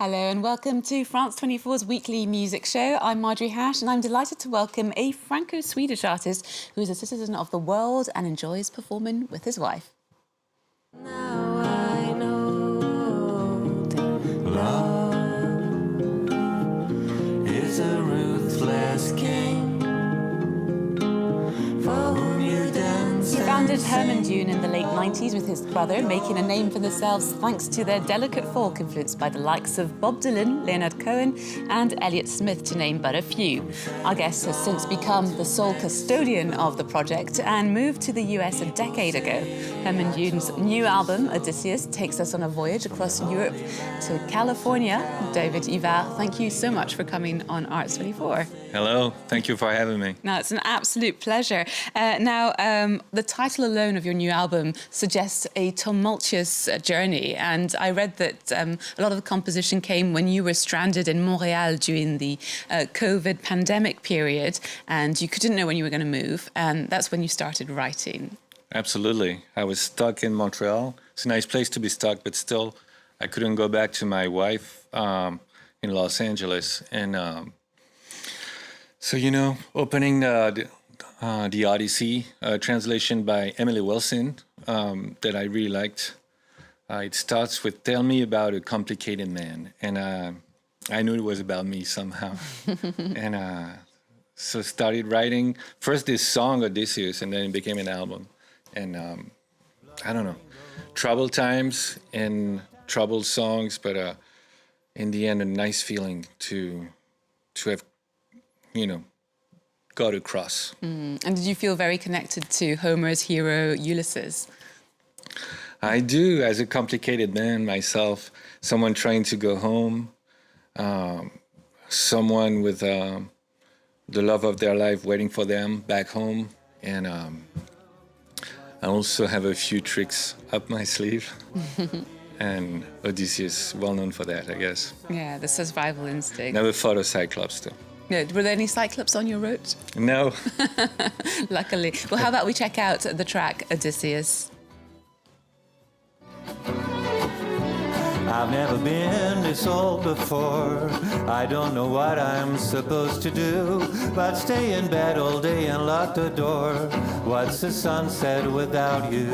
Hello and welcome to France 24's weekly music show. I'm Marjorie Hache and I'm delighted to welcome a Franco-Swedish artist who is a citizen of the world and enjoys performing with his wife. Now I know that love is a ruthless king for whom you dance. He founded HermanDüne in the late 90s with his brother, making a name for themselves thanks to their delicate folk influenced by the likes of Bob Dylan, Leonard Cohen and Elliott Smith, to name but a few. Our guest has since become the sole custodian of the project and moved to the US a decade ago. HermanDüne's new album, Odysseus, takes us on a voyage across Europe to California. David Yvar, thank you so much for coming on Arts 24. Hello, thank you for having me. No, it's an absolute pleasure. The title alone of your new album suggests a tumultuous journey, and I read that a lot of the composition came when you were stranded in Montreal during the COVID pandemic period, and you couldn't know when you were going to move, and that's when you started writing. Absolutely. I was stuck in Montreal. It's a nice place to be stuck, but still, I couldn't go back to my wife in Los Angeles. And so, you know, opening the Odyssey, translation by Emily Wilson, that I really liked. It starts with, "Tell me about a complicated man." And I knew it was about me somehow. And so started writing first this song, Odysseus, and then it became an album. And I don't know, troubled times and troubled songs, but in the end, a nice feeling to have, you know, got across. And did you feel very connected to Homer's hero, Ulysses? I do, as a complicated man myself, someone trying to go home, someone with the love of their life waiting for them back home. And I also have a few tricks up my sleeve. And Odysseus, well known for that, I guess. Yeah, the survival instinct. Never fought a Cyclops, though. Yeah, were there any Cyclops on your route? No. Luckily. Well, how about we check out the track Odysseus? I've never been this old before. I don't know what I'm supposed to do, but stay in bed all day and lock the door. What's the sunset without you?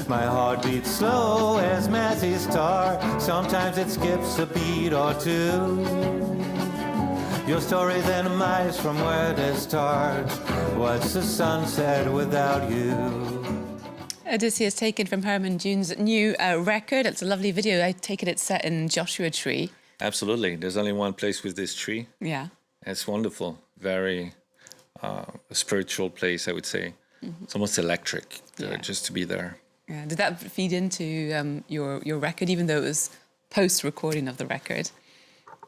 My heart beats slow as Mazzy's star. Sometimes it skips a beat or two. Your story then miles from where they start. What's the sunset without you? Odysseus, taken from Herman Düne's new record. It's a lovely video. I take it it's set in Joshua Tree. Absolutely. There's only one place with this tree. Yeah. It's wonderful. Very a spiritual place, I would say. Mm-hmm. It's almost electric just to be there. Yeah. Did that feed into your record, even though it was post-recording of the record?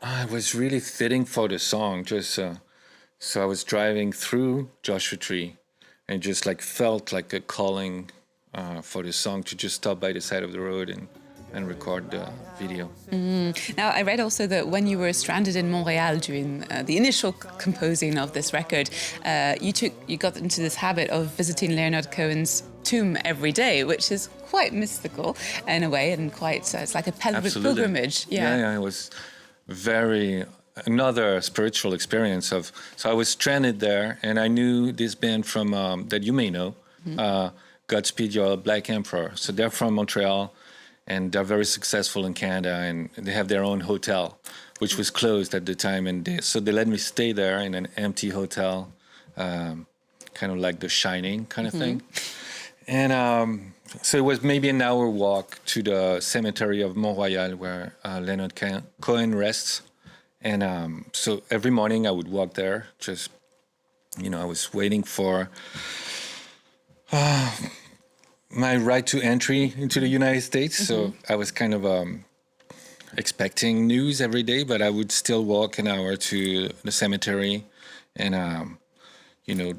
It was really fitting for the song. Just so I was driving through Joshua Tree and just like felt like a calling for the song to just stop by the side of the road and record the video. Now, I read also that when you were stranded in Montreal during the initial composing of this record, you got into this habit of visiting Leonard Cohen's tomb every day, which is quite mystical in a way, and quite it's like a pilgrimage. Yeah, it was another spiritual experience so I was stranded there, and I knew this band from that you may know, Godspeed Your Black Emperor. So they're from Montreal, and they're very successful in Canada, and they have their own hotel, which was closed at the time, and so they let me stay there in an empty hotel, kind of like The Shining kind of thing. And so it was maybe an hour walk to the cemetery of Montreal where Leonard Cohen rests. And so every morning I would walk there, just, you know, I was waiting for my right to entry into the United States. So I was kind of expecting news every day, but I would still walk an hour to the cemetery and, you know,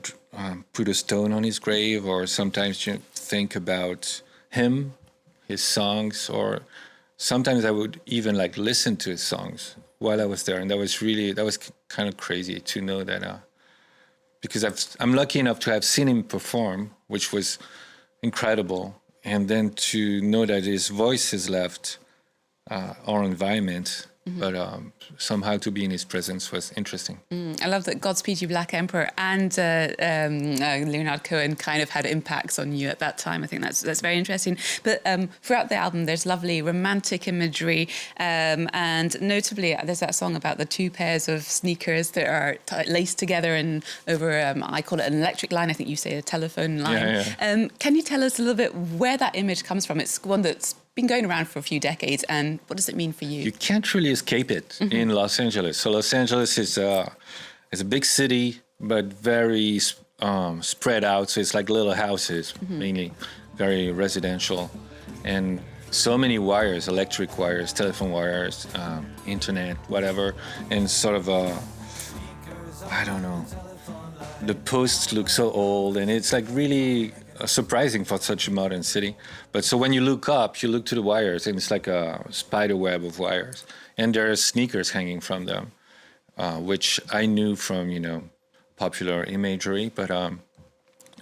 put a stone on his grave, or sometimes you think about him, his songs, or sometimes I would even like listen to his songs while I was there. And that was kind of crazy to know that, because I'm lucky enough to have seen him perform, which was incredible. And then to know that his voice is left our environment. But somehow to be in his presence was interesting. I love that Godspeed You Black Emperor and Leonard Cohen kind of had impacts on you at that time. I think that's very interesting. But throughout the album, there's lovely romantic imagery, and notably, there's that song about the two pairs of sneakers that are laced together and over, I call it an electric line. I think you say a telephone line. Yeah. Can you tell us a little bit where that image comes from? It's one that's been going around for a few decades, and what does it mean for you? You can't really escape it in Los Angeles. So Los Angeles is a big city, but very spread out. So it's like little houses, mainly very residential, and so many wires, electric wires, telephone wires, internet, whatever, and sort of I don't know. The posts look so old, and it's like really surprising for such a modern city. But so when you look up, you look to the wires, and it's like a spider web of wires. And there are sneakers hanging from them, which I knew from, popular imagery. But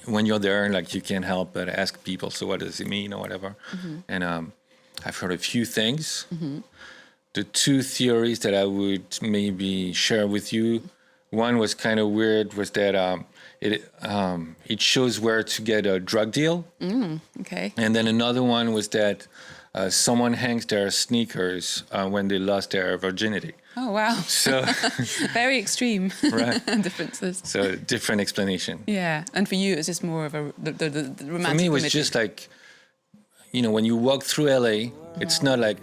when you're there, like, you can't help but ask people, so what does it mean or whatever? And I've heard a few things. The two theories that I would maybe share with you, one was kind of weird, was that it shows where to get a drug deal. Okay. And then another one was that someone hangs their sneakers when they lost their virginity. Oh, wow. So very extreme right. differences. So different explanation. Yeah. And for you, it was just more of the romantic For me, it was imagery. just like, when you walk through LA, it's not like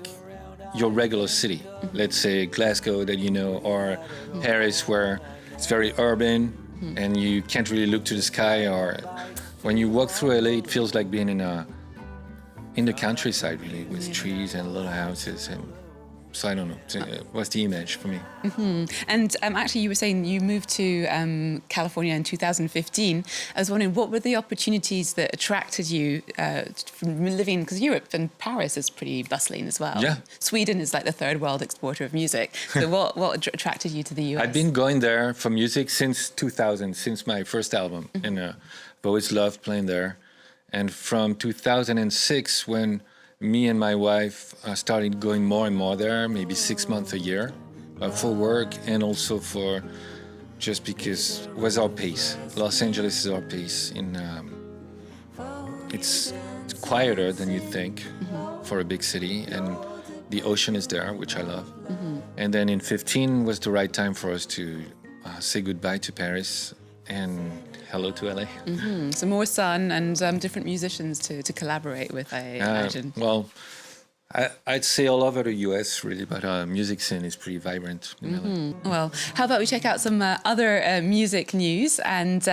your regular city. Let's say Glasgow that or Paris, where it's very urban and you can't really look to the sky. Or when you walk through LA, it feels like being in the countryside, really, with trees and little houses. And so I don't know. It was the image for me. And actually, you were saying you moved to California in 2015. I was wondering, what were the opportunities that attracted you from living, because Europe and Paris is pretty bustling as well. Yeah. Sweden is like the third world exporter of music. So what attracted you to the US? I've been going there for music since 2000, since my first album. And I've always loved playing there. And from 2006, when me and my wife started going more and more there, maybe 6 months a year, for work and also for just because it was our pace. Los Angeles is our pace. It's quieter than you think for a big city, and the ocean is there, which I love. And then in 2015 was the right time for us to say goodbye to Paris and hello to LA. So more sun and different musicians to collaborate with, I imagine. Well, I'd say all over the US, really, but music scene is pretty vibrant in LA. Well, how about we check out some other music news, and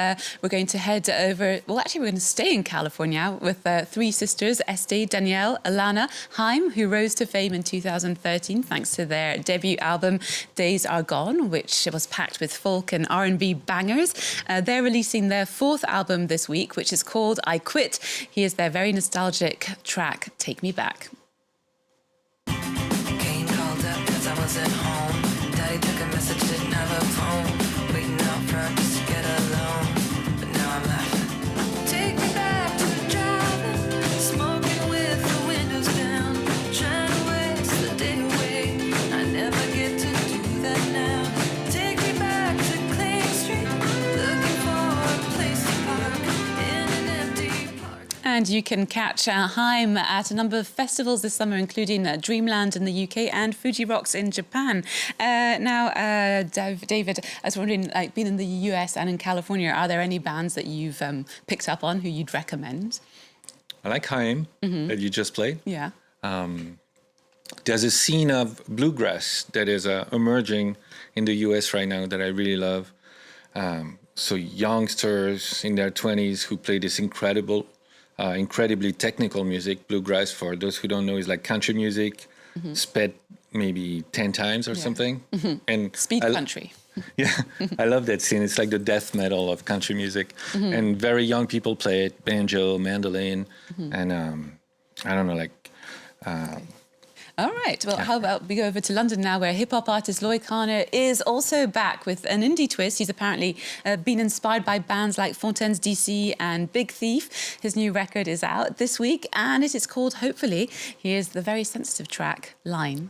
we're going to head over, well, actually, we're going to stay in California with three sisters, Estee, Danielle, Alana Haim, who rose to fame in 2013 thanks to their debut album, Days Are Gone, which was packed with folk and R&B bangers. They're releasing their fourth album this week, which is called I Quit. Here's their very nostalgic track, Take Me Back. I wasn't home. Daddy took a message, didn't have a phone. Waiting out front just to get alone. But now I'm laughing. Take me back to driving, smoking with the windows down, trying to waste the day away. I never get to do that now. Take me back to Clay Street, looking for a place to park in an empty park. And you can catch Haim at a number of festivals this summer, including Dreamland in the UK and Fuji Rocks in Japan. David, I was wondering, like, being in the US and in California, are there any bands that you've picked up on who you'd recommend? I like Haim, that you just played. Yeah. There's a scene of bluegrass that is emerging in the US right now that I really love. So youngsters in their 20s who play this incredibly technical music. Bluegrass, for those who don't know, is like country music, sped maybe 10 times or something. And Speed country. Yeah, I love that scene. It's like the death metal of country music. And very young people play it, banjo, mandolin, and I don't know, like... All right, well, how about we go over to London now, where hip-hop artist Lloyd Carner is also back with an indie twist. He's apparently been inspired by bands like Fontaines DC and Big Thief. His new record is out this week, and it is called Hopefully. Here's the very sensitive track, Line.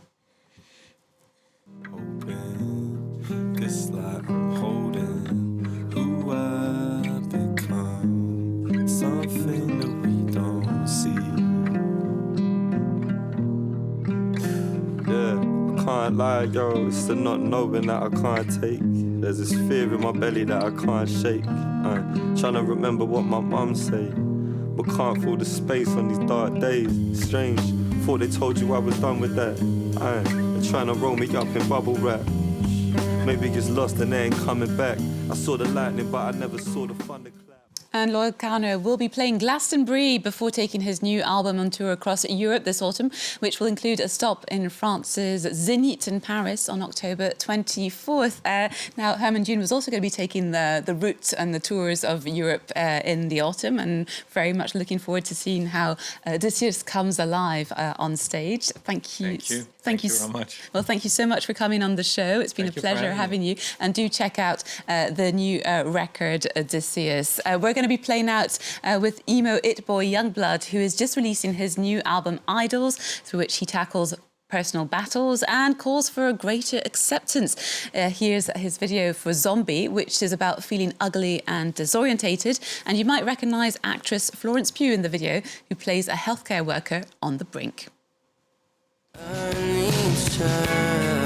Hoping this like I'm holding who I become, something that we don't see. Yeah, I can't lie, yo, it's the not knowing that I can't take. There's this fear in my belly that I can't shake. Trying to remember what my mum say, but can't fill the space on these dark days. Strange, thought they told you I was done with that. They're trying to roll me up in bubble wrap. Maybe it's lost and they ain't coming back. I saw the lightning, but I never saw the thunderclap. And Lloyd Carner will be playing Glastonbury before taking his new album on tour across Europe this autumn, which will include a stop in France's Zénith in Paris on October 24th. Now, HermanDüne was also going to be taking the route and the tours of Europe in the autumn, and very much looking forward to seeing how Odysseus comes alive on stage. Thank you. Thank you. Thank you very much. Well, thank you so much for coming on the show. It's been Thank a you for pleasure having you. And do check out the new record, Odysseus. We're going to be playing out with emo it boy Youngblud, who is just releasing his new album, Idols, through which he tackles personal battles and calls for a greater acceptance. Here's his video for Zombie, which is about feeling ugly and disorientated. And you might recognise actress Florence Pugh in the video, who plays a healthcare worker on the brink. I need